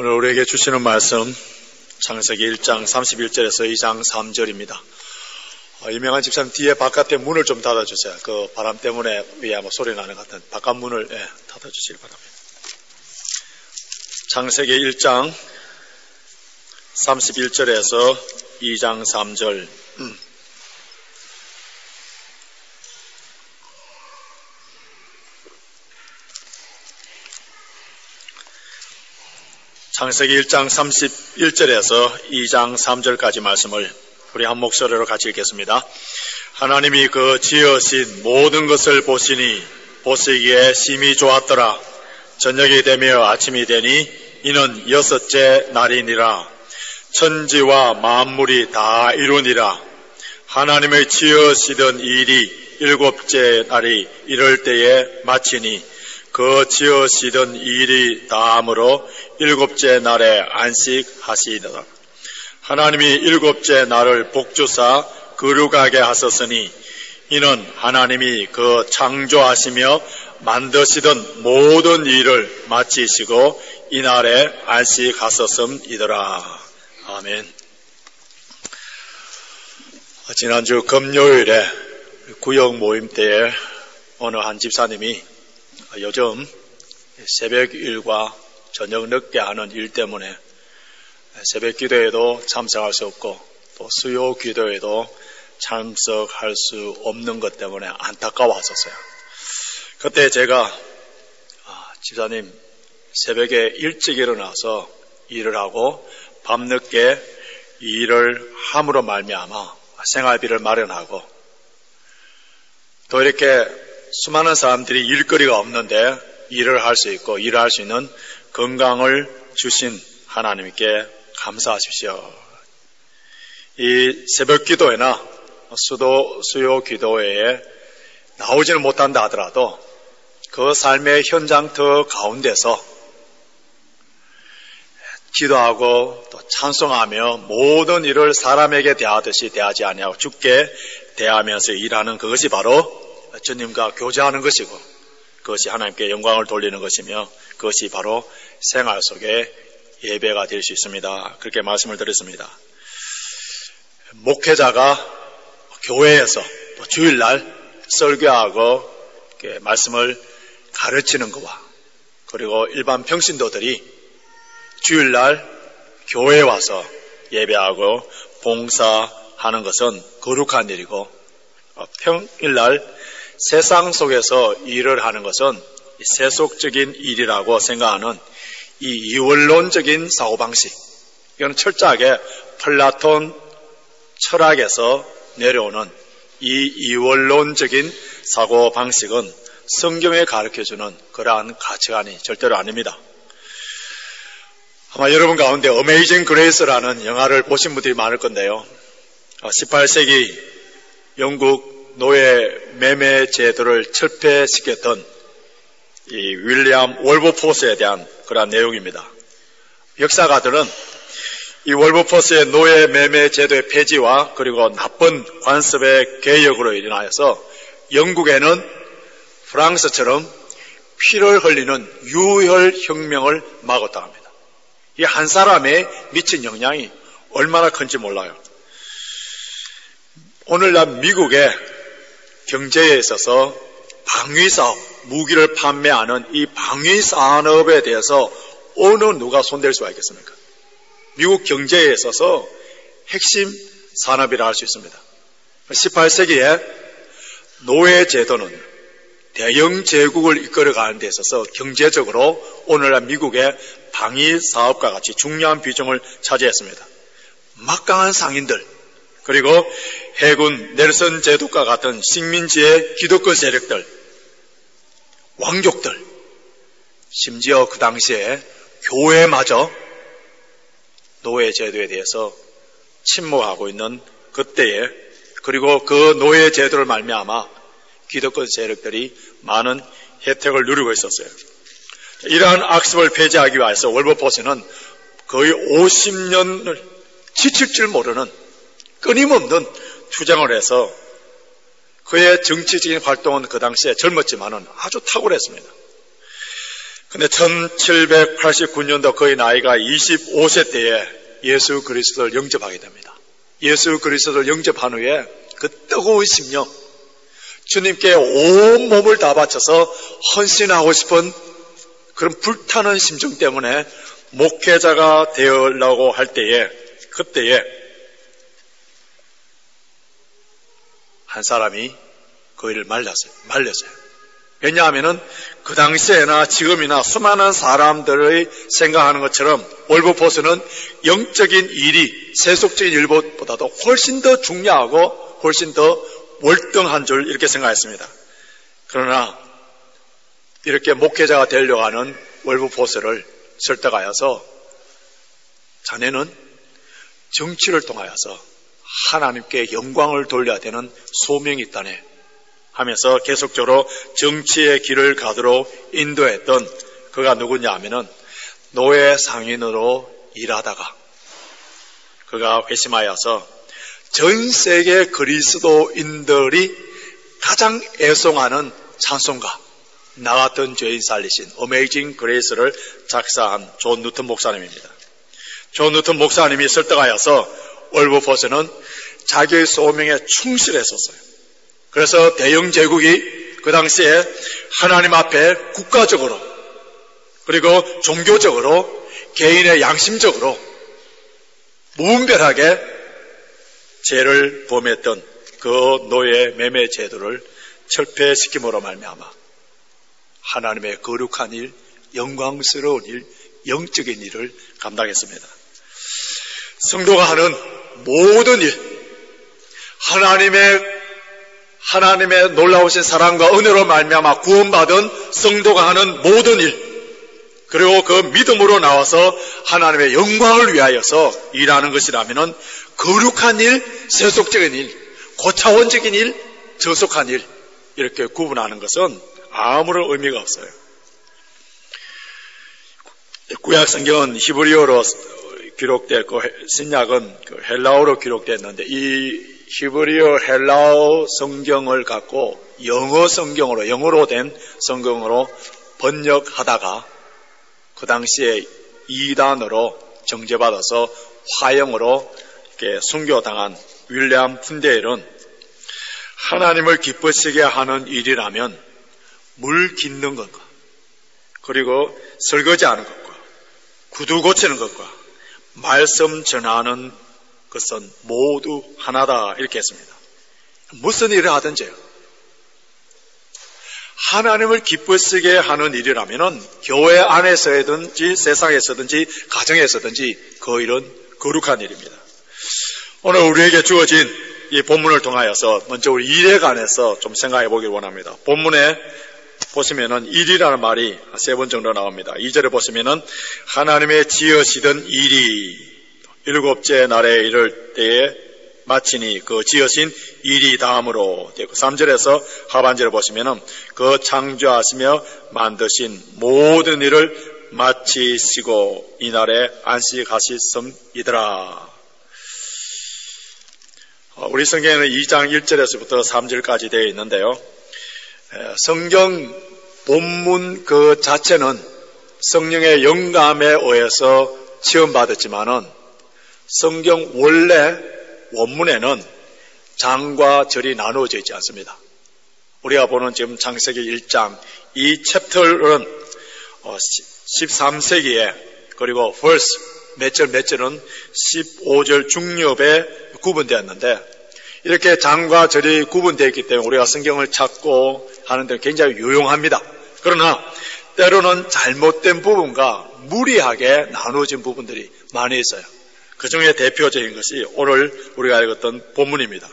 오늘 우리에게 주시는 말씀 창세기 1장 31절에서 2장 3절입니다. 유명한 집사님 뒤에 바깥에 문을 좀 닫아주세요. 그 바람 때문에 위에 아마 소리 나는 것 같은 바깥 문을 닫아주시기 바랍니다. 창세기 1장 31절에서 2장 3절. 창세기 1장 31절에서 2장 3절까지 말씀을 우리 한 목소리로 같이 읽겠습니다. 하나님이 그 지으신 모든 것을 보시니 보시기에 심히 좋았더라. 저녁이 되며 아침이 되니 이는 여섯째 날이니라. 천지와 만물이 다 이루니라. 하나님의 지으시던 일이 일곱째 날이 이럴 때에 마치니 그 지으시던 일이 다함으로 일곱째 날에 안식하시더라. 하나님이 일곱째 날을 복주사 거룩하게 하셨으니 이는 하나님이 그 창조하시며 만드시던 모든 일을 마치시고 이날에 안식하셨음이더라. 아멘. 지난주 금요일에 구역 모임 때에 어느 한 집사님이 요즘 새벽 일과 저녁 늦게 하는 일 때문에 새벽 기도에도 참석할 수 없고 또 수요 기도에도 참석할 수 없는 것 때문에 안타까워하셨어요. 그때 제가 집사님 새벽에 일찍 일어나서 일을 하고 밤늦게 일을 함으로 말미암아 생활비를 마련하고 또 이렇게 수많은 사람들이 일거리가 없는데 일을 할 수 있고 일을 할 수 있는 건강을 주신 하나님께 감사하십시오. 이 새벽 기도회나 수요 기도회에 나오지는 못한다 하더라도 그 삶의 현장터 가운데서 기도하고 또 찬송하며 모든 일을 사람에게 대하듯이 대하지 아니하고 주께 대하면서 일하는 그것이 바로 주님과 교제하는 것이고 그것이 하나님께 영광을 돌리는 것이며 그것이 바로 생활 속에 예배가 될 수 있습니다. 그렇게 말씀을 드렸습니다. 목회자가 교회에서 또 주일날 설교하고 말씀을 가르치는 것과 그리고 일반 평신도들이 주일날 교회에 와서 예배하고 봉사하는 것은 거룩한 일이고 평일날 세상 속에서 일을 하는 것은 세속적인 일이라고 생각하는 이 이원론적인 사고방식, 이건 철저하게 플라톤 철학에서 내려오는 이 이원론적인 사고방식은 성경에 가르쳐주는 그러한 가치관이 절대로 아닙니다. 아마 여러분 가운데 어메이징 그레이스라는 영화를 보신 분들이 많을 건데요. 18세기 영국 노예 매매 제도를 철폐시켰던 이 윌리엄 월버포스에 대한 그러한 내용입니다. 역사가들은 이 월버포스의 노예 매매 제도의 폐지와 그리고 나쁜 관습의 개혁으로 인하여서 영국에는 프랑스처럼 피를 흘리는 유혈 혁명을 막았다고 합니다. 이 한 사람의 미친 영향이 얼마나 큰지 몰라요. 오늘날 미국의 경제에 있어서 방위사업, 무기를 판매하는 이 방위산업에 대해서 어느 누가 손댈 수가 있겠습니까? 미국 경제에 있어서 핵심 산업이라 할 수 있습니다. 18세기에 노예제도는 대영 제국을 이끌어가는 데 있어서 경제적으로 오늘날 미국의 방위사업과 같이 중요한 비중을 차지했습니다. 막강한 상인들, 그리고 해군 넬슨 제독과 같은 식민지의 기독교 세력들, 왕족들, 심지어 그 당시에 교회마저 노예제도에 대해서 침묵하고 있는 그때에 그리고 그 노예제도를 말미암아 기독교 세력들이 많은 혜택을 누리고 있었어요. 이러한 악습을 폐지하기 위해서 월버포스는 거의 50년을 지칠 줄 모르는 끊임없는 투쟁을 해서 그의 정치적인 활동은 그 당시에 젊었지만은 아주 탁월했습니다. 근데 1789년도 그의 나이가 25세 때에 예수 그리스도를 영접하게 됩니다. 예수 그리스도를 영접한 후에 그 뜨거운 심령, 주님께 온 몸을 다 바쳐서 헌신하고 싶은 그런 불타는 심정 때문에 목회자가 되으려고 할 때에, 그때에 한 사람이 그 일을 말렸어요. 왜냐하면은 그 당시에나 지금이나 수많은 사람들의 생각하는 것처럼 월버포스는 영적인 일이 세속적인 일보다도 훨씬 더 중요하고 훨씬 더 월등한 줄 이렇게 생각했습니다. 그러나 이렇게 목회자가 되려고 하는 월버포스를 설득하여서 자네는 정치를 통하여서 하나님께 영광을 돌려야 되는 소명이 있다네 하면서 계속적으로 정치의 길을 가도록 인도했던 그가 누구냐 하면은 노예 상인으로 일하다가 그가 회심하여서 전 세계 그리스도인들이 가장 애송하는 찬송가 나 같은 죄인 살리신 어메이징 그레이스를 작사한 존 누튼 목사님입니다. 존 누튼 목사님이 설득하여서 월버포스는 자기의 소명에 충실했었어요. 그래서 대영 제국이 그 당시에 하나님 앞에 국가적으로 그리고 종교적으로 개인의 양심적으로 무분별하게 죄를 범했던 그 노예 매매 제도를 철폐시킴으로 말미암아 하나님의 거룩한 일, 영광스러운 일, 영적인 일을 감당했습니다. 성도가 하는 모든 일, 하나님의 놀라우신 사랑과 은혜로 말미암아 구원받은 성도가 하는 모든 일, 그리고 그 믿음으로 나와서 하나님의 영광을 위하여서 일하는 것이라면은 거룩한 일, 세속적인 일, 고차원적인 일, 저속한 일 이렇게 구분하는 것은 아무런 의미가 없어요. 구약 성경은 히브리어로 기록됐고 신약은 헬라어로 기록됐는데 이 히브리어 헬라어 성경을 갖고 영어로 된 성경으로 번역하다가 그 당시에 이단으로 정죄받아서 화형으로 이렇게 순교당한 윌리엄 푼데일은 하나님을 기쁘시게 하는 일이라면 물 깃는 것과 그리고 설거지하는 것과 구두 고치는 것과 말씀 전하는 것은 모두 하나다 이렇게 했습니다. 무슨 일을 하든지요. 하나님을 기쁘시게 하는 일이라면은 교회 안에서든지 세상에서든지 가정에서든지 그 일은 거룩한 일입니다. 오늘 우리에게 주어진 이 본문을 통하여서 먼저 우리 일에 관해서 좀 생각해 보길 원합니다. 본문에 보시면은 일이라는 말이 3번 정도 나옵니다. 2절에 보시면은 하나님의 지으시던 일이 7째 날에 이를 때에 마치니 그 지으신 일이 다음으로 되고 3절에서 하반절에 보시면은 그 창조하시며 만드신 모든 일을 마치시고 이날에 안식하셨음이더라. 우리 성경에는 2장 1절에서부터 3절까지 되어 있는데요. 성경 본문 그 자체는 성령의 영감에 의해서 지음받았지만은 성경 원래 원문에는 장과 절이 나누어져 있지 않습니다. 우리가 보는 지금 창세기 1장 이 챕터는 13세기에 그리고 verse 몇 절은 15절 중엽에 구분되었는데 이렇게 장과 절이 구분되어 있기 때문에 우리가 성경을 찾고 하는 데 굉장히 유용합니다. 그러나 때로는 잘못된 부분과 무리하게 나누어진 부분들이 많이 있어요. 그 중에 대표적인 것이 오늘 우리가 읽었던 본문입니다.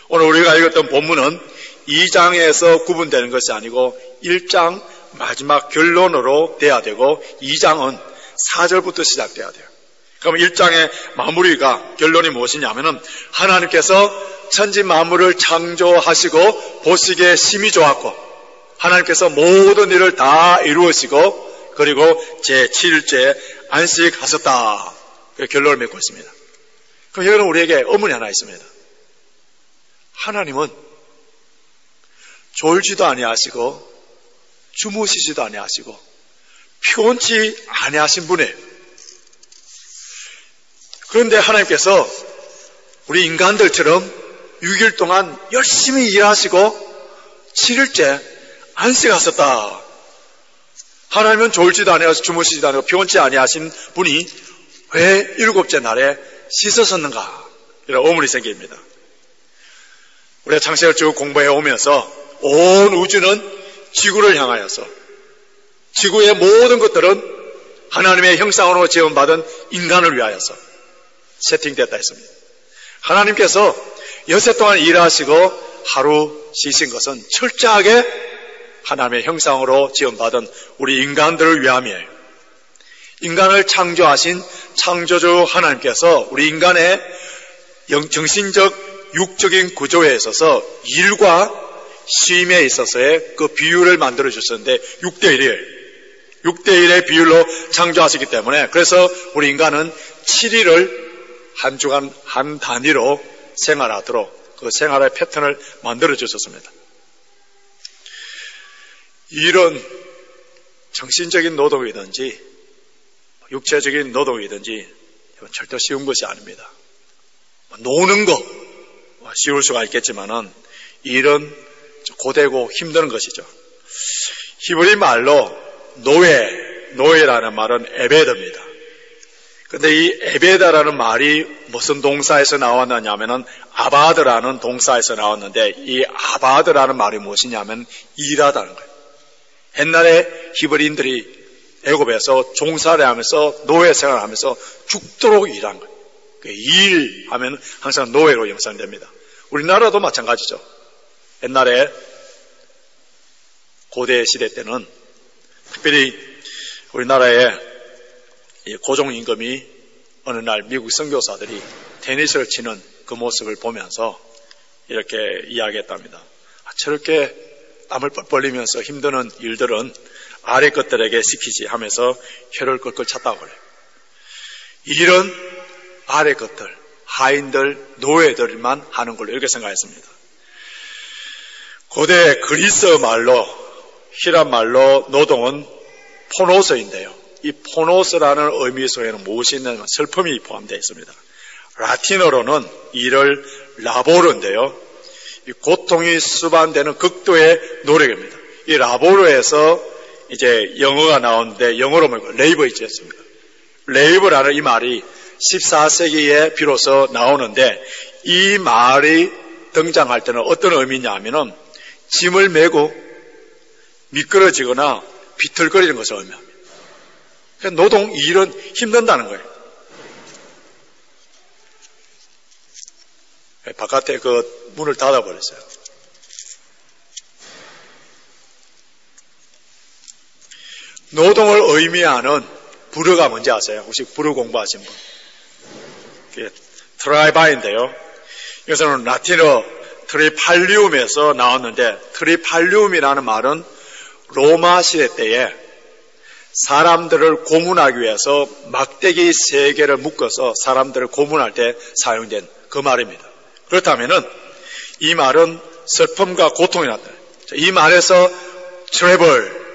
오늘 우리가 읽었던 본문은 2장에서 구분되는 것이 아니고 1장 마지막 결론으로 돼야 되고 2장은 4절부터 시작돼야 돼요. 그럼 1장의 마무리가 결론이 무엇이냐면은 하나님께서 천지 만물을 창조하시고 보시기에 심히 좋았고 하나님께서 모든 일을 다 이루으시고 그리고 제7일째 안식하셨다. 결론을 맺고 있습니다. 그럼 여기는 우리에게 의문이 하나 있습니다. 하나님은 졸지도 아니하시고 주무시지도 아니하시고 피곤치 아니하신 분이에요. 그런데 하나님께서 우리 인간들처럼 6일 동안 열심히 일하시고 7일째 안식하셨다. 하나님은 졸지도 아니하시고 주무시지도 아니하고 피곤치 아니하신 분이 왜 7째 날에 씻으셨는가? 이런 의문이 생깁니다. 우리가 창세기를 쭉 공부해 오면서 온 우주는 지구를 향하여서 지구의 모든 것들은 하나님의 형상으로 지음받은 인간을 위하여서 세팅됐다 했습니다. 하나님께서 여세 동안 일하시고 하루 쉬신 것은 철저하게 하나님의 형상으로 지음받은 우리 인간들을 위함이에요. 인간을 창조하신 창조주 하나님께서 우리 인간의 정신적, 육적인 구조에 있어서 일과 쉼에 있어서의 그 비율을 만들어 주셨는데 6대1이에요. 6대1의 비율로 창조하시기 때문에 그래서 우리 인간은 7일을 한 주간 한 단위로 생활하도록 그 생활의 패턴을 만들어 주셨습니다. 이런 정신적인 노동이든지 육체적인 노동이든지 절대 쉬운 것이 아닙니다. 노는 거 쉬울 수가 있겠지만은 일은 고되고 힘든 것이죠. 히브리 말로 노예라는 말은 에베드입니다. 그런데 이 에베다라는 말이 무슨 동사에서 나왔느냐면은 아바드라는 동사에서 나왔는데 이 아바드라는 말이 무엇이냐면 일하다는 거예요. 옛날에 히브리인들이 애굽에서 종살이 하면서 노예 생활하면서 죽도록 일한 거예요. 일하면 항상 노예로 형성됩니다. 우리나라도 마찬가지죠. 옛날에 고대 시대 때는 특별히 우리나라의 고종임금이 어느 날 미국 선교사들이 테니스를 치는 그 모습을 보면서 이렇게 이야기했답니다. 저렇게 땀을 뻘뻘 흘리면서 힘드는 일들은 아래 것들에게 시키지 하면서 혀를 끌끌 찼다고 그래요. 일은 아래 것들, 하인들, 노예들만 하는 걸로 이렇게 생각했습니다. 고대 그리스 말로, 히람 말로 노동은 포노스인데요. 이 포노스라는 의미 속에는 무엇이 있냐면 슬픔이 포함되어 있습니다. 라틴어로는 이를 라보르인데요. 이 고통이 수반되는 극도의 노력입니다. 이 라보르에서 이제 영어가 나오는데 영어로 말고 레이버 있지 않습니까? 레이버라는 이 말이 14세기에 비로소 나오는데 이 말이 등장할 때는 어떤 의미냐 하면은 짐을 메고 미끄러지거나 비틀거리는 것을 의미합니다. 그러니까 노동, 일은 힘든다는 거예요. 바깥에 그 문을 닫아버렸어요. 노동을 의미하는 불어가 뭔지 아세요? 혹시 불어 공부하신 분? 트라이바인데요. 이것은 라틴어 트리팔리움에서 나왔는데 트리팔리움이라는 말은 로마 시대 때에 사람들을 고문하기 위해서 막대기 3개를 묶어서 사람들을 고문할 때 사용된 그 말입니다. 그렇다면은 이 말은 슬픔과 고통이 났다. 이 말에서 트래블,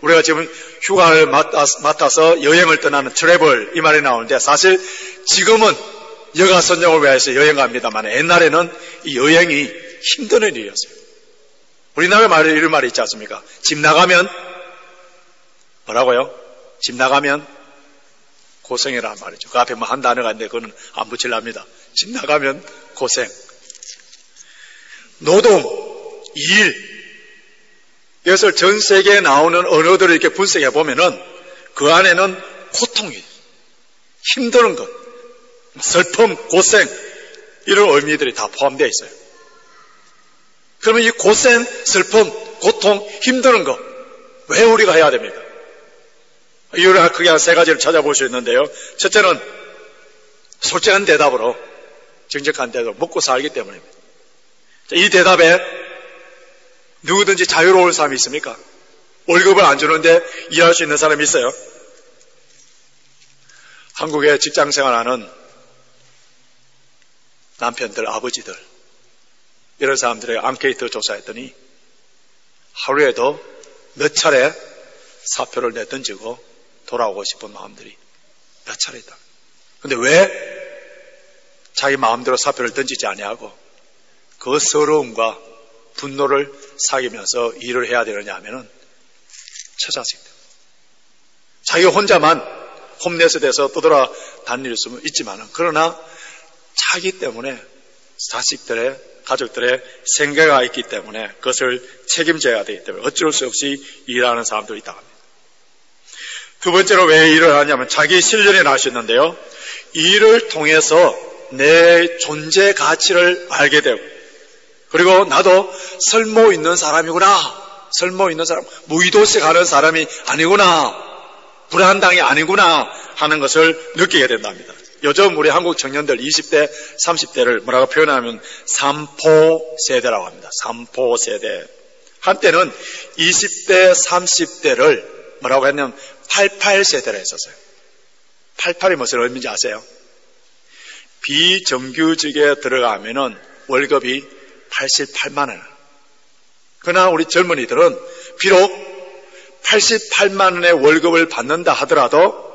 우리가 지금 휴가를 맡아서 여행을 떠나는 트래블 이 말이 나오는데 사실 지금은 여가 선정을 위해서 여행 갑니다만 옛날에는 이 여행이 힘든 일이었어요. 우리나라 말에 이런 말이 있지 않습니까? 집 나가면 뭐라고요? 집 나가면 고생이라는 말이죠. 그 앞에 뭐 한 단어가 있는데 그거는 안 붙일랍니다. 집 나가면 고생. 노동, 일. 이것을 전 세계에 나오는 언어들을 이렇게 분석해 보면은 그 안에는 고통이, 힘드는 것, 슬픔, 고생 이런 의미들이 다 포함되어 있어요. 그러면 이 고생, 슬픔, 고통, 힘드는 것 왜 우리가 해야 됩니까? 이유를 크게 한 3가지를 찾아볼 수 있는데요. 첫째는 솔직한 대답으로, 정직한 대답으로 먹고 살기 때문입니다. 이 대답에 누구든지 자유로울 사람이 있습니까? 월급을 안 주는데 일할 수 있는 사람이 있어요? 한국에 직장 생활하는 남편들, 아버지들 이런 사람들의 앙케이트 조사했더니 하루에도 몇 차례 사표를 내던지고 돌아오고 싶은 마음들이 몇 차례 있다. 근데 왜 자기 마음대로 사표를 던지지 아니하고 그 서러움과 분노를 사귀면서 일을 해야 되느냐 하면은 처자식 때문에. 자기가 혼자만 홈레스 돼서 떠돌아 다닐 수는 있지만은, 그러나 자기 때문에 자식들의, 가족들의 생계가 있기 때문에 그것을 책임져야 되기 때문에 어쩔 수 없이 일하는 사람들이 있다고 합니다. 두 번째로 왜 일을 하냐면 자기 실현에 나셨는데요. 일을 통해서 내 존재 가치를 알게 되고, 그리고 나도 설모 있는 사람이구나, 설모 있는 사람, 무의도시 가는 사람이 아니구나, 불안당이 아니구나 하는 것을 느끼게 된답니다. 요즘 우리 한국 청년들 20대, 30대를 뭐라고 표현하면 3포 세대라고 합니다. 3포 세대. 한때는 20대, 30대를 뭐라고 했냐면 88세대라 했었어요. 88이 무슨 의미인지 아세요? 비정규직에 들어가면은 월급이 88만 원. 그러나 우리 젊은이들은 비록 88만 원의 월급을 받는다 하더라도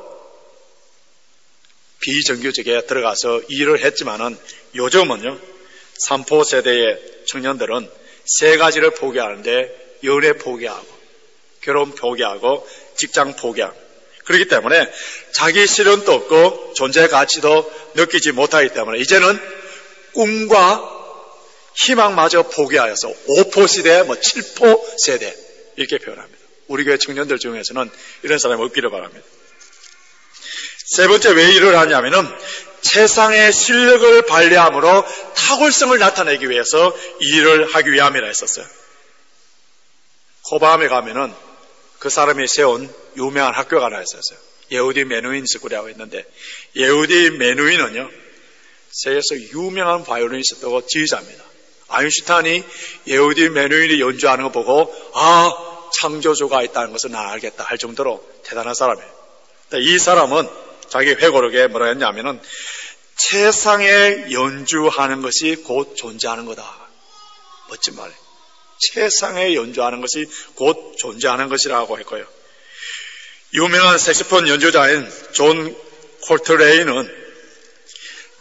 비정규직에 들어가서 일을 했지만은 요즘은요, 3포 세대의 청년들은 세 가지를 포기하는데 연애 포기하고 결혼 포기하고 직장 포기하고, 그렇기 때문에 자기 실현도 없고 존재 가치도 느끼지 못하기 때문에 이제는 꿈과 희망마저 포기하여서 5포 세대, 7포 세대 이렇게 표현합니다. 우리 교회 청년들 중에서는 이런 사람이 없기를 바랍니다. 세 번째 왜 일을 하냐면은 세상의 실력을 발휘함으로 탁월성을 나타내기 위해서 일을 하기 위함이라 했었어요. 코바함에 가면은 그 사람이 세운 유명한 학교가 하나 있었어요. 예후디 메누힌 스쿨이라고 했는데, 예후디 메누힌은요, 세계에서 유명한 바이올리니스트고 지휘자입니다. 아인슈타인이 예후디 메누힌이 연주하는 거 보고 창조주가 있다는 것을 나 알겠다 할 정도로 대단한 사람이에요. 이 사람은 자기 회고록에 뭐라 했냐면은 세상에 연주하는 것이 곧 존재하는 거다. 멋진 말이에요. 세상에 연주하는 것이 곧 존재하는 것이라고 했고요. 유명한 색소폰 연주자인 존 콜트레인은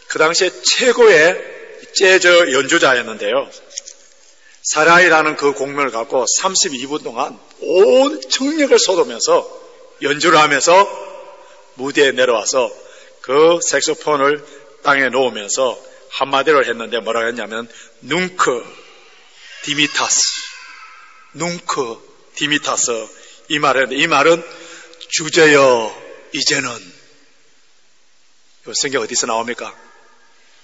그 당시에 최고의 재즈 연주자였는데요. 사라이라는 그 곡면을 갖고 32분 동안 온 청력을 쏟으면서 연주를 하면서 무대에 내려와서 그 색소폰을 땅에 놓으면서 한마디로 했는데 뭐라고 했냐면 뭉크 디미타스, 뭉크 디미타스, 이 말은 주제여 이제는. 성경 어디서 나옵니까?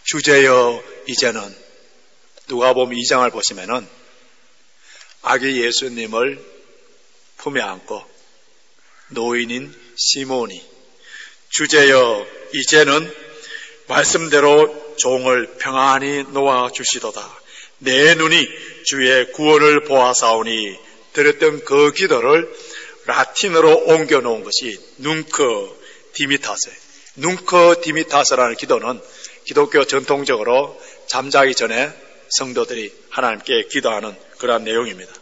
주제여 이제는. 누가복음 2장을 보시면은 아기 예수님을 품에 안고 노인인 시몬이 주제여 이제는 말씀대로 종을 평안히 놓아 주시도다. 내 눈이 주의 구원을 보아사오니 들었던 그 기도를 라틴어로 옮겨놓은 것이 뭉크 디미타스. 뭉크 디미타스라는 기도는 기독교 전통적으로 잠자기 전에 성도들이 하나님께 기도하는 그러한 내용입니다.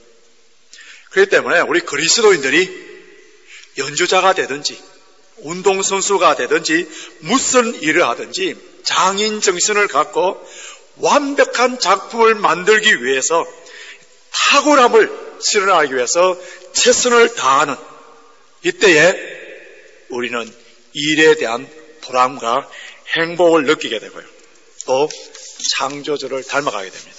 그렇기 때문에 우리 그리스도인들이 연주자가 되든지 운동선수가 되든지 무슨 일을 하든지 장인 정신을 갖고 완벽한 작품을 만들기 위해서 탁월함을 실현하기 위해서 최선을 다하는 이때에 우리는 일에 대한 보람과 행복을 느끼게 되고요. 또 창조주를 닮아가게 됩니다.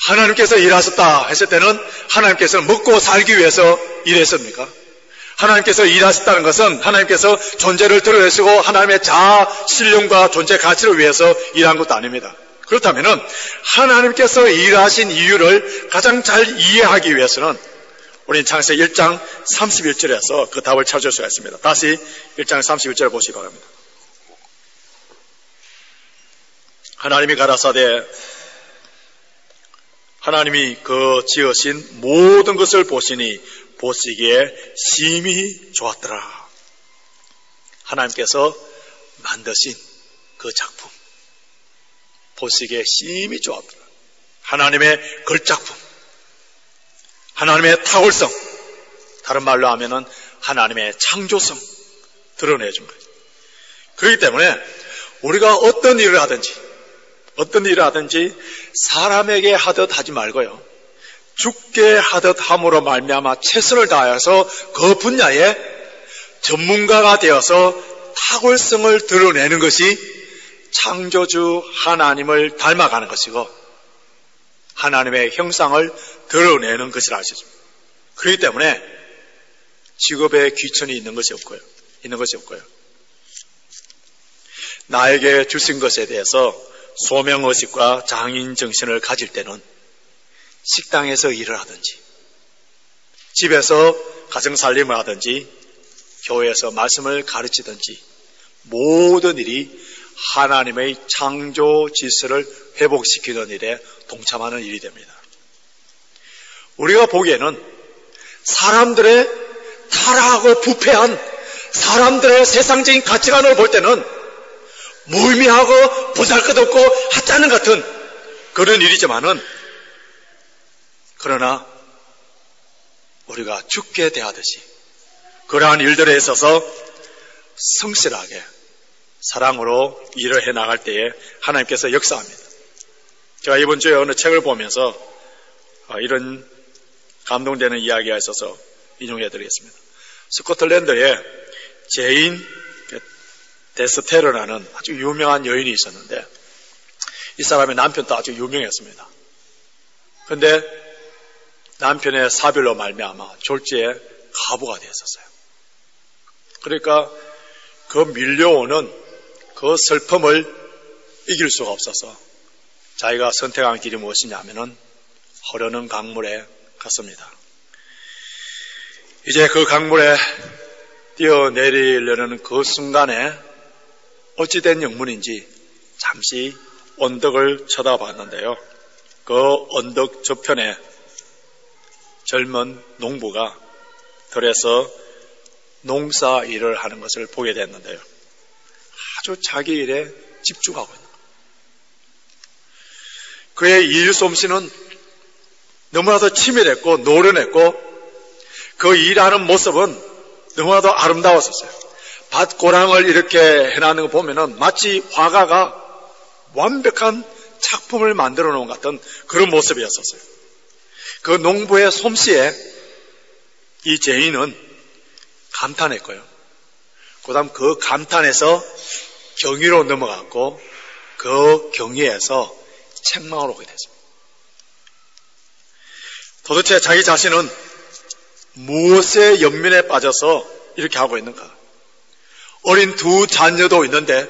하나님께서 일하셨다 했을 때는 하나님께서는 먹고 살기 위해서 일했습니까? 하나님께서 일하셨다는 것은 하나님께서 존재를 드러내시고 하나님의 자아, 신령과 존재 가치를 위해서 일한 것도 아닙니다. 그렇다면 하나님께서 일하신 이유를 가장 잘 이해하기 위해서는 우리는 창세기 1장 31절에서 그 답을 찾을 수가 있습니다. 다시 1장 31절 보시기 바랍니다. 하나님이 가라사대 하나님이 그 지으신 모든 것을 보시니 보시기에 심히 좋았더라. 하나님께서 만드신 그 작품 보시기에 심히 좋았더라. 하나님의 걸작품, 하나님의 탁월성, 다른 말로 하면은 하나님의 창조성 드러내준 거예요. 그렇기 때문에 우리가 어떤 일을 하든지 사람에게 하듯 하지 말고요, 주께 하듯 함으로 말미암아 최선을 다해서 그 분야에 전문가가 되어서 탁월성을 드러내는 것이 창조주 하나님을 닮아가는 것이고 하나님의 형상을 드러내는 것이라 하셨습니다. 그렇기 때문에 직업에 귀천이 있는 것이 없고요. 나에게 주신 것에 대해서 소명의식과 장인정신을 가질 때는 식당에서 일을 하든지, 집에서 가정살림을 하든지, 교회에서 말씀을 가르치든지 모든 일이 하나님의 창조 질서를 회복시키는 일에 동참하는 일이 됩니다. 우리가 보기에는 사람들의 타락하고 부패한 사람들의 세상적인 가치관을 볼 때는 무의미하고 보잘것없고 하찮은 같은 그런 일이지만은, 그러나 우리가 주께 대하듯이 그러한 일들에 있어서 성실하게 사랑으로 일을 해나갈 때에 하나님께서 역사합니다. 제가 이번 주에 어느 책을 보면서 이런 감동되는 이야기가 있어서 인용해드리겠습니다. 스코틀랜드에 제인 데스테르라는 아주 유명한 여인이 있었는데 이 사람의 남편도 아주 유명했습니다. 그런데 남편의 사별로 말미암아 졸지에 가부가 되었었어요. 그러니까 그 밀려오는 그 슬픔을 이길 수가 없어서 자기가 선택한 길이 무엇이냐면은 흐르는 강물에 갔습니다. 이제 그 강물에 뛰어내리려는 그 순간에 어찌된 영문인지 잠시 언덕을 쳐다봤는데요. 그 언덕 저편에 젊은 농부가 들에서 농사 일을 하는 것을 보게 됐는데요. 아주 자기 일에 집중하고 있는 거예요. 그의 일 솜씨는 너무나도 치밀했고 노련했고 그 일하는 모습은 너무나도 아름다웠었어요. 밭고랑을 이렇게 해놨는 거 보면은 마치 화가가 완벽한 작품을 만들어 놓은 같은 그런 모습이었었어요. 그 농부의 솜씨에 이 제인은 감탄했고요. 그 다음 그 감탄에서 경의로 넘어갔고 그 경의에서 책망으로 오게 됐습니다. 도대체 자기 자신은 무엇의 연민에 빠져서 이렇게 하고 있는가? 어린 두 자녀도 있는데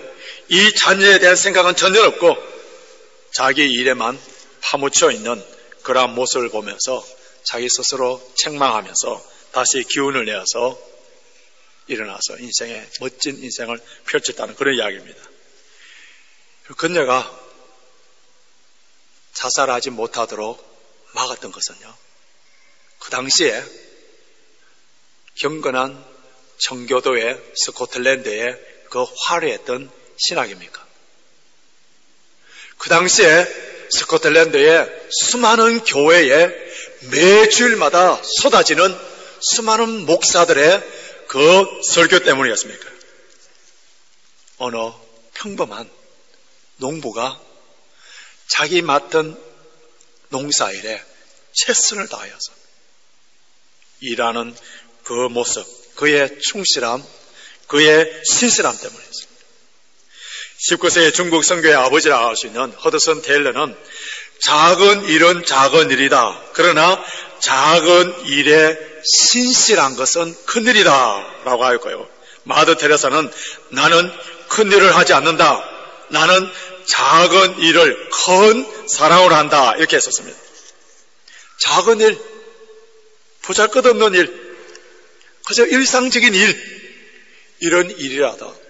이 자녀에 대한 생각은 전혀 없고 자기 일에만 파묻혀 있는 그러한 모습을 보면서 자기 스스로 책망하면서 다시 기운을 내어서 일어나서 인생의 멋진 인생을 펼쳤다는 그런 이야기입니다. 그녀가 자살하지 못하도록 막았던 것은요, 그 당시에 경건한 청교도의 스코틀랜드의 그 화려했던 신학입니까? 그 당시에 스코틀랜드의 수많은 교회에 매주일마다 쏟아지는 수많은 목사들의 그 설교 때문이었습니까? 어느 평범한 농부가 자기 맡은 농사일에 최선을 다하여서 일하는 그 모습, 그의 충실함, 그의 신실함 때문이었습니다. 19세기 중국 선교의 아버지라고 할 수 있는 허드슨 테일러는 작은 일은 작은 일이다. 그러나 작은 일에 신실한 것은 큰 일이다. 라고 하였고요. 마더 테레사는 나는 큰 일을 하지 않는다. 나는 작은 일을 큰 사랑으로 한다. 이렇게 했었습니다. 작은 일, 보잘것없는 일, 그저 일상적인 일, 이런 일이라도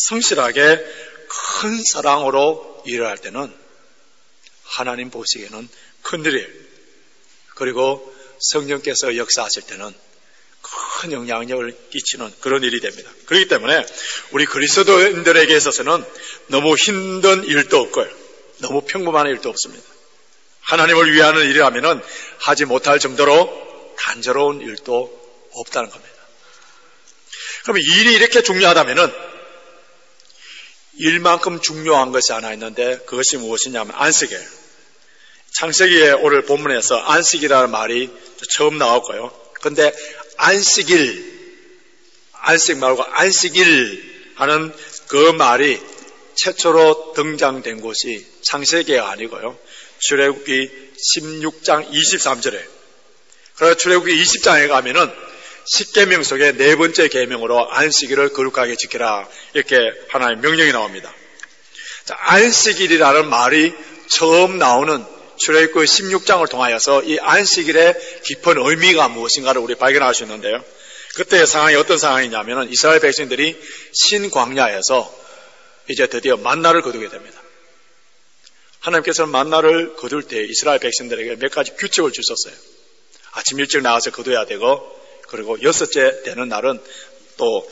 성실하게 큰 사랑으로 일을 할 때는 하나님 보시기에는 큰일이에요. 그리고 성령께서 역사하실 때는 큰 영향력을 끼치는 그런 일이 됩니다. 그렇기 때문에 우리 그리스도인들에게 있어서는 너무 힘든 일도 없고요, 너무 평범한 일도 없습니다. 하나님을 위하는 일이라면 하지 못할 정도로 단조로운 일도 없다는 겁니다. 그러면 일이 이렇게 중요하다면은 일만큼 중요한 것이 하나 있는데 그것이 무엇이냐면 안식이에요. 창세기에 오늘 본문에서 안식이라는 말이 처음 나왔고요. 그런데 안식일, 안식 말고 안식일 하는 그 말이 최초로 등장된 곳이 창세기가 아니고요. 출애굽기 16장 23절에. 그래서 출애굽기 20장에 가면은 10계명 속에 네 번째 계명으로 안식일을 거룩하게 지키라 이렇게 하나의 명령이 나옵니다. 자, 안식일이라는 말이 처음 나오는 출애굽기 16장을 통하여서 이 안식일의 깊은 의미가 무엇인가를 우리 발견할 수 있는데요. 그때의 상황이 어떤 상황이냐면은 이스라엘 백성들이 신광야에서 이제 드디어 만나를 거두게 됩니다. 하나님께서는 만나를 거둘 때 이스라엘 백성들에게 몇 가지 규칙을 주셨어요. 아침 일찍 나가서 거둬야 되고, 그리고 6째 되는 날은 또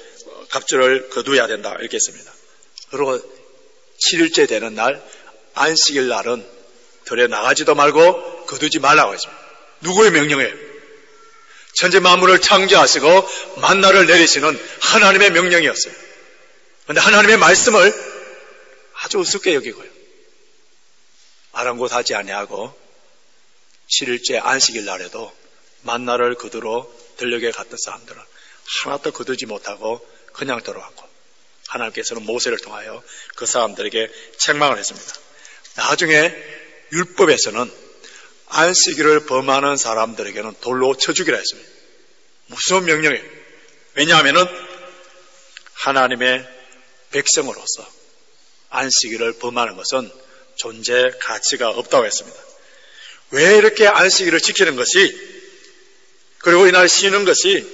갑절을 거둬야 된다 이렇게 했습니다. 그리고 7일째 되는 날 안식일 날은 들에 나가지도 말고 거두지 말라고 했습니다. 누구의 명령이에요? 천지 만물을 창조하시고 만나를 내리시는 하나님의 명령이었어요. 그런데 하나님의 말씀을 아주 우습게 여기고요. 아랑곳하지 아니하고 7일째 안식일 날에도 만나를 거두러 들녘에 갔던 사람들은 하나도 거두지 못하고 그냥 돌아왔고, 하나님께서는 모세를 통하여 그 사람들에게 책망을 했습니다. 나중에 율법에서는 안식일을 범하는 사람들에게는 돌로 쳐 죽이라 했습니다. 무서운 명령이에요. 왜냐하면 하나님의 백성으로서 안식일을 범하는 것은 존재 가치가 없다고 했습니다. 왜 이렇게 안식일을 지키는 것이, 그리고 이날 쉬는 것이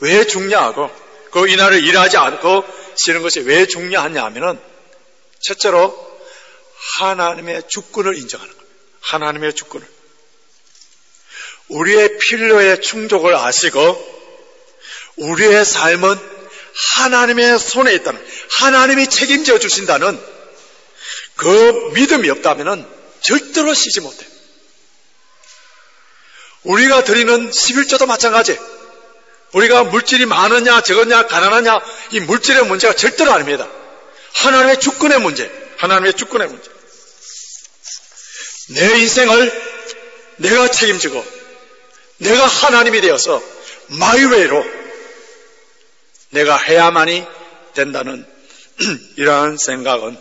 왜 중요하고, 그 이날을 일하지 않고 쉬는 것이 왜 중요하냐 하면은 첫째로 하나님의 주권을 인정하는 겁니다. 하나님의 주권을. 우리의 필요의 충족을 아시고 우리의 삶은 하나님의 손에 있다는, 하나님이 책임져 주신다는 그 믿음이 없다면 절대로 쉬지 못해요. 우리가 드리는 11조도 마찬가지. 우리가 물질이 많으냐 적었냐 가난하냐 이 물질의 문제가 절대로 아닙니다. 하나님의 주권의 문제, 하나님의 주권의 문제. 내 인생을 내가 책임지고 내가 하나님이 되어서 my way로 내가 해야만이 된다는 이러한 생각은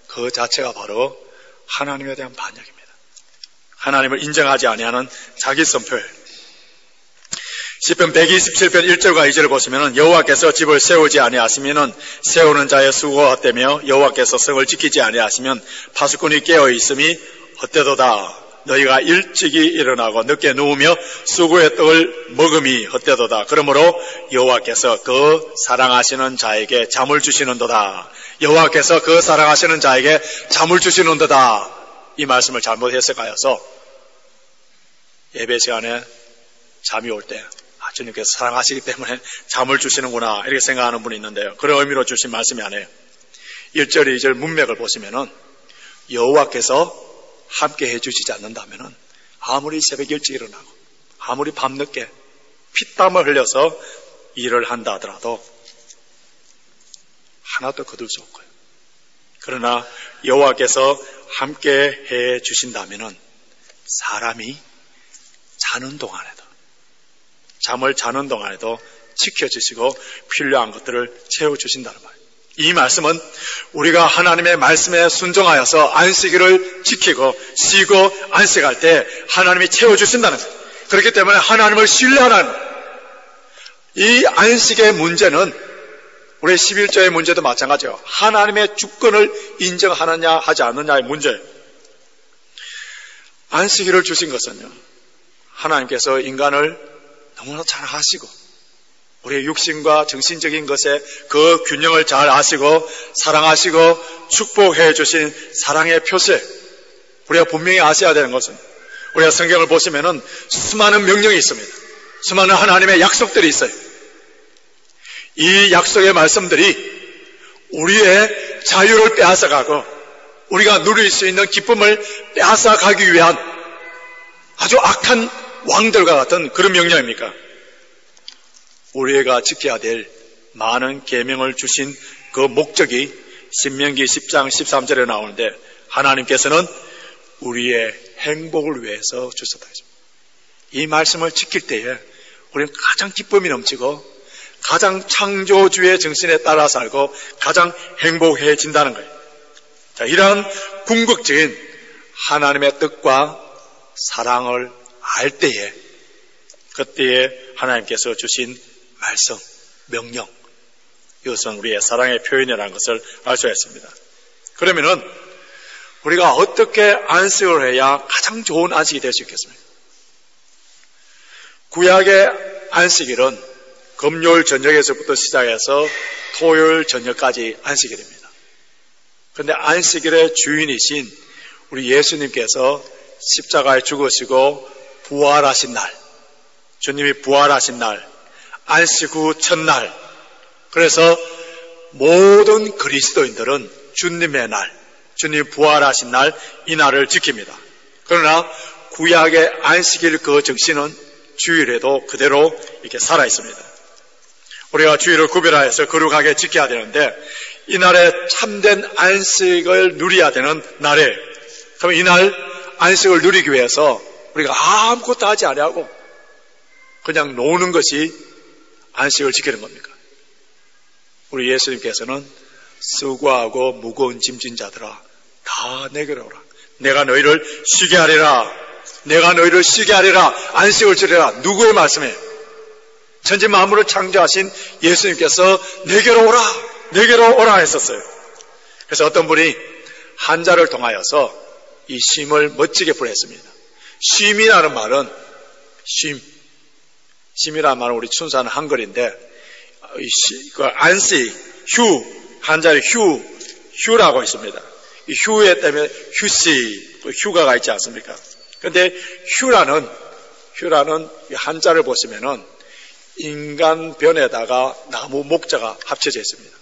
그 자체가 바로 하나님에 대한 반역입니다. 하나님을 인정하지 아니하는 자기 선표예요. 시편 127편 1절과 2절을 보시면 여호와께서 집을 세우지 아니하시면 세우는 자의 수고가 헛되며 여호와께서 성을 지키지 아니하시면 파수꾼이 깨어 있음이 헛되도다. 너희가 일찍이 일어나고 늦게 누우며 수고의 떡을 먹음이 헛되도다. 그러므로 여호와께서 그 사랑하시는 자에게 잠을 주시는도다. 여호와께서 그 사랑하시는 자에게 잠을 주시는도다. 이 말씀을 잘못 해석하여서 예배 시간에 잠이 올 때 주님께서 사랑하시기 때문에 잠을 주시는구나 이렇게 생각하는 분이 있는데요. 그런 의미로 주신 말씀이 아니에요. 1절 2절 문맥을 보시면은 여호와께서 함께 해주시지 않는다면은 아무리 새벽 일찍 일어나고 아무리 밤늦게 피땀을 흘려서 일을 한다 하더라도 하나도 거둘 수 없고요. 그러나 여호와께서 함께 해주신다면은 사람이 자는 동안에도, 잠을 자는 동안에도 지켜주시고 필요한 것들을 채워주신다는 말이에요. 이 말씀은 우리가 하나님의 말씀에 순종하여서 안식일을 지키고 쉬고 안식할 때 하나님이 채워주신다는 거예요. 그렇기 때문에 하나님을 신뢰하는 이 안식의 문제는 우리 11조의 문제도 마찬가지예요. 하나님의 주권을 인정하느냐 하지 않느냐의 문제예요. 안식일을 주신 것은요, 하나님께서 인간을 너무나 잘 아시고 우리의 육신과 정신적인 것에 그 균형을 잘 아시고 사랑하시고 축복해 주신 사랑의 표시, 우리가 분명히 아셔야 되는 것은 우리가 성경을 보시면은 수많은 명령이 있습니다. 수많은 하나님의 약속들이 있어요. 이 약속의 말씀들이 우리의 자유를 빼앗아가고 우리가 누릴 수 있는 기쁨을 빼앗아가기 위한 아주 악한 왕들과 같은 그런 명령입니까? 우리가 지켜야 될 많은 계명을 주신 그 목적이 신명기 10장 13절에 나오는데, 하나님께서는 우리의 행복을 위해서 주셨다. 이 말씀을 지킬 때에 우리는 가장 기쁨이 넘치고 가장 창조주의 정신에 따라 살고 가장 행복해진다는 거예요. 자, 이러한 궁극적인 하나님의 뜻과 사랑을 알 때에, 그때에 하나님께서 주신 말씀, 명령, 이것은 우리의 사랑의 표현이라는 것을 알 수가 있습니다. 그러면은 우리가 어떻게 안식을 해야 가장 좋은 안식이 될 수 있겠습니까? 구약의 안식일은 금요일 저녁에서부터 시작해서 토요일 저녁까지 안식일입니다. 그런데 안식일의 주인이신 우리 예수님께서 십자가에 죽으시고 부활하신 날, 주님이 부활하신 날, 안식 후 첫날, 그래서 모든 그리스도인들은 주님의 날, 주님 부활하신 날, 이 날을 지킵니다. 그러나 구약의 안식일 그 정신은 주일에도 그대로 이렇게 살아 있습니다. 우리가 주일을 구별하여서 거룩하게 지켜야 되는데, 이날에 참된 안식을 누려야 되는 날이에요. 그럼 이날 안식을 누리기 위해서 우리가 아무것도 하지 아니하고 그냥 노는 것이 안식을 지키는 겁니까? 우리 예수님께서는 수고하고 무거운 짐진 자들아 다 내게로 오라. 내가 너희를 쉬게 하리라. 내가 너희를 쉬게 하리라. 안식을 주리라. 누구의 말씀이에요? 천지 만물을 창조하신 예수님께서 내게로 오라. 내게로 오라 했었어요. 그래서 어떤 분이 한자를 통하여서 이 쉼을 멋지게 표현했습니다. 쉼이라는 말은 쉼이라는 말은 우리 순수한 한글인데, 그 안식, 휴, 한자를 휴라고 있습니다. 이 휴에 때문에 휴식, 휴가가 있지 않습니까? 그런데 휴라는 한자를 보시면은 인간 변에다가 나무 목자가 합쳐져 있습니다.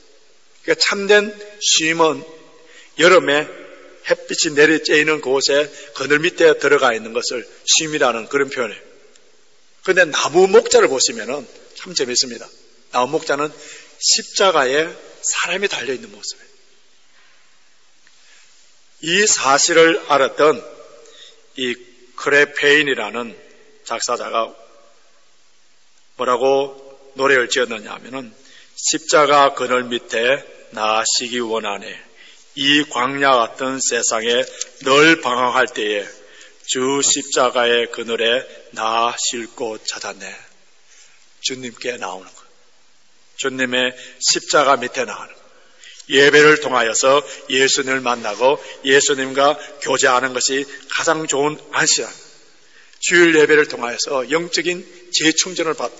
그러니까 참된 쉼은 여름에 햇빛이 내리쬐이는 곳에 그늘 밑에 들어가 있는 것을 쉼이라는 그런 표현이에요. 그런데 나무 목자를 보시면은 참 재밌습니다. 나무 목자는 십자가에 사람이 달려있는 모습이에요. 이 사실을 알았던 이 크레페인이라는 작사자가 뭐라고 노래를 지었느냐 하면은, 십자가 그늘 밑에 나아시기 원하네. 이 광야 같은 세상에 늘 방황할 때에 주 십자가의 그늘에 나아실 곳 찾았네. 주님께 나오는 것, 주님의 십자가 밑에 나가는 것, 예배를 통하여서 예수님을 만나고 예수님과 교제하는 것이 가장 좋은 안식이다. 주일 예배를 통하여서 영적인 재충전을 받다.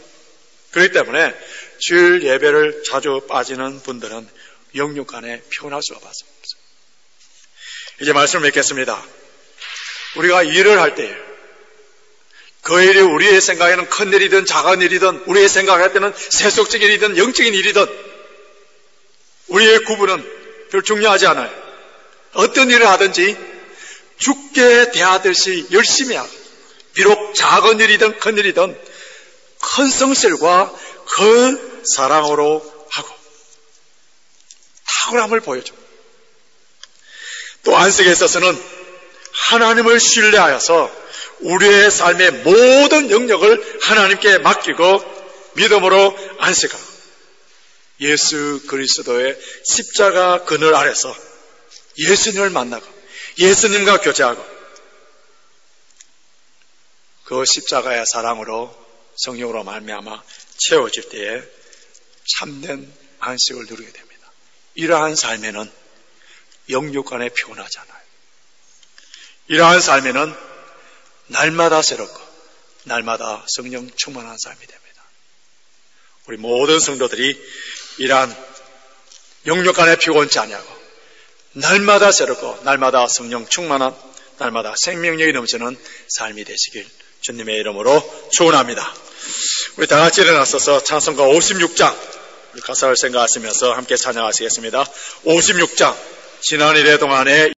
그렇기 때문에 주일 예배를 자주 빠지는 분들은 영육 안에 피곤할 수가 없습니다. 이제 말씀을 맺겠습니다. 우리가 일을 할 때 그 일이 우리의 생각에는 큰 일이든 작은 일이든, 우리의 생각할 때는 세속적인 일이든 영적인 일이든 우리의 구분은 별 중요하지 않아요. 어떤 일을 하든지 죽게 대하듯이 열심히 하고, 비록 작은 일이든 큰 일이든 큰 성실과 큰 사랑으로 하고 탁월함을 보여줘. 또 안식에 있어서는 하나님을 신뢰하여서 우리의 삶의 모든 영역을 하나님께 맡기고 믿음으로 안식하고 예수 그리스도의 십자가 그늘 아래서 예수님을 만나고 예수님과 교제하고 그 십자가의 사랑으로 성령으로 말미암아 채워질 때에 참된 안식을 누리게 됩니다. 이러한 삶에는 영육간에 피곤하지 않아요. 이러한 삶에는 날마다 새롭고 날마다 성령 충만한 삶이 됩니다. 우리 모든 성도들이 이러한 영육간에 피곤치 아니하고 날마다 새롭고 날마다 성령 충만한, 날마다 생명력이 넘치는 삶이 되시길 주님의 이름으로 축원합니다. 우리 다 같이 일어나서서 찬송가 56장 가사를 생각하시면서 함께 찬양하시겠습니다. 56장 지난 일의 동안에